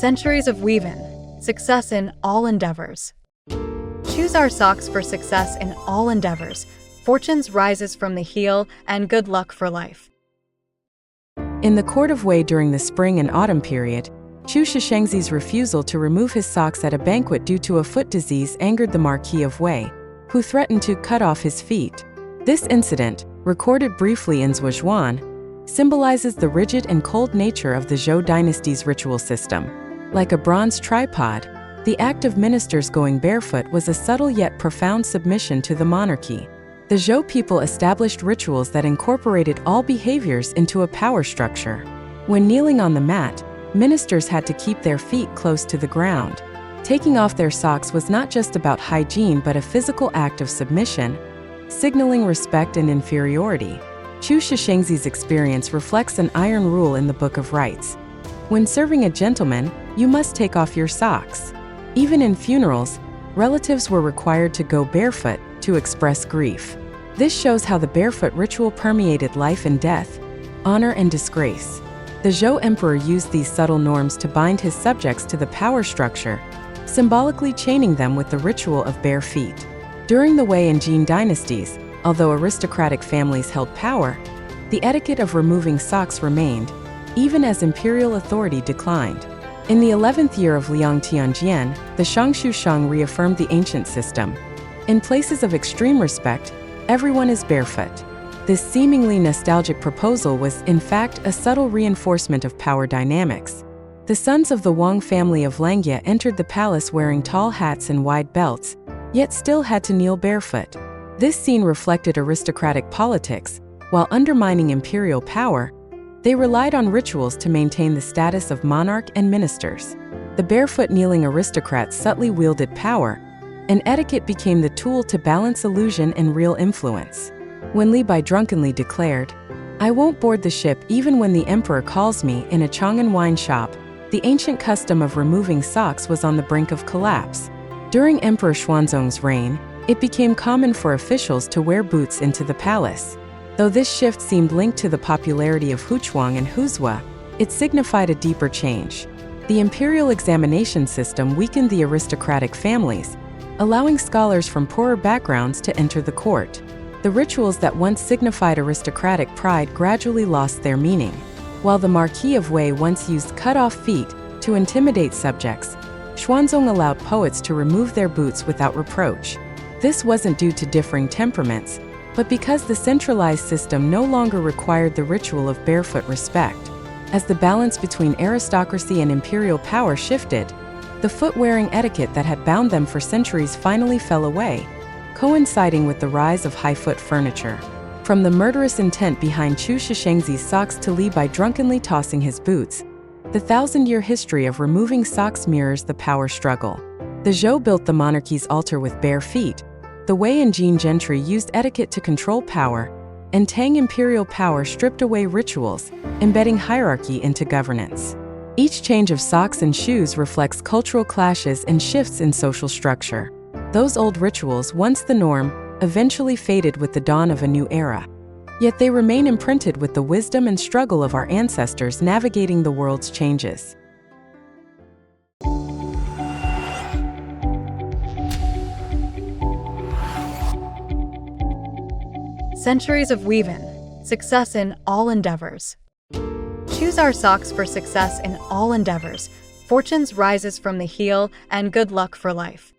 Centuries of weaving, success in all endeavors. Choose our socks for success in all endeavors. Fortunes rises from the heel and good luck for life. In the court of Wei during the spring and autumn period, Zhou Shishengzi's refusal to remove his socks at a banquet due to a foot disease angered the Marquis of Wei, who threatened to cut off his feet. This incident, recorded briefly in Zhuo, symbolizes the rigid and cold nature of the Zhou dynasty's ritual system. Like a bronze tripod, the act of ministers going barefoot was a subtle yet profound submission to the monarchy. The Zhou people established rituals that incorporated all behaviors into a power structure. When kneeling on the mat, ministers had to keep their feet close to the ground. Taking off their socks was not just about hygiene but a physical act of submission, signaling respect and inferiority. Zhou Shishengzi's experience reflects an iron rule in the Book of Rites. When serving a gentleman, you must take off your socks. Even in funerals, relatives were required to go barefoot to express grief. This shows how the barefoot ritual permeated life and death, honor and disgrace. The Zhou emperor used these subtle norms to bind his subjects to the power structure, symbolically chaining them with the ritual of bare feet. During the Wei and Jin dynasties, although aristocratic families held power, the etiquette of removing socks remained, even as imperial authority declined. In the 11th year of Liang Tianjian, the Shangshu Shang reaffirmed the ancient system. In places of extreme respect, everyone is barefoot. This seemingly nostalgic proposal was, in fact, a subtle reinforcement of power dynamics. The sons of the Wang family of Langya entered the palace wearing tall hats and wide belts, yet still had to kneel barefoot. This scene reflected aristocratic politics. While undermining imperial power, they relied on rituals to maintain the status of monarch and ministers. The barefoot kneeling aristocrats subtly wielded power, and etiquette became the tool to balance illusion and real influence. When Li Bai drunkenly declared, "I won't board the ship even when the emperor calls me," in a Chang'an wine shop, the ancient custom of removing socks was on the brink of collapse. During Emperor Xuanzong's reign, it became common for officials to wear boots into the palace. Though this shift seemed linked to the popularity of Huchuang and Huzhua, it signified a deeper change. The imperial examination system weakened the aristocratic families, allowing scholars from poorer backgrounds to enter the court. The rituals that once signified aristocratic pride gradually lost their meaning. While the Marquis of Wei once used cut-off feet to intimidate subjects, Xuanzong allowed poets to remove their boots without reproach. This wasn't due to differing temperaments, but because the centralized system no longer required the ritual of barefoot respect. As the balance between aristocracy and imperial power shifted, the foot-wearing etiquette that had bound them for centuries finally fell away, coinciding with the rise of high-foot furniture. From the murderous intent behind Zhou Shishengzi's socks to Li Bai drunkenly tossing his boots, the thousand-year history of removing socks mirrors the power struggle. The Zhou built the monarchy's altar with bare feet, the Wei and Jin gentry used etiquette to control power, and Tang imperial power stripped away rituals, embedding hierarchy into governance. Each change of socks and shoes reflects cultural clashes and shifts in social structure. Those old rituals, once the norm, eventually faded with the dawn of a new era. Yet they remain imprinted with the wisdom and struggle of our ancestors navigating the world's changes. Centuries of weaving, success in all endeavors. Choose our socks for success in all endeavors. Fortunes rises from the heel and good luck for life.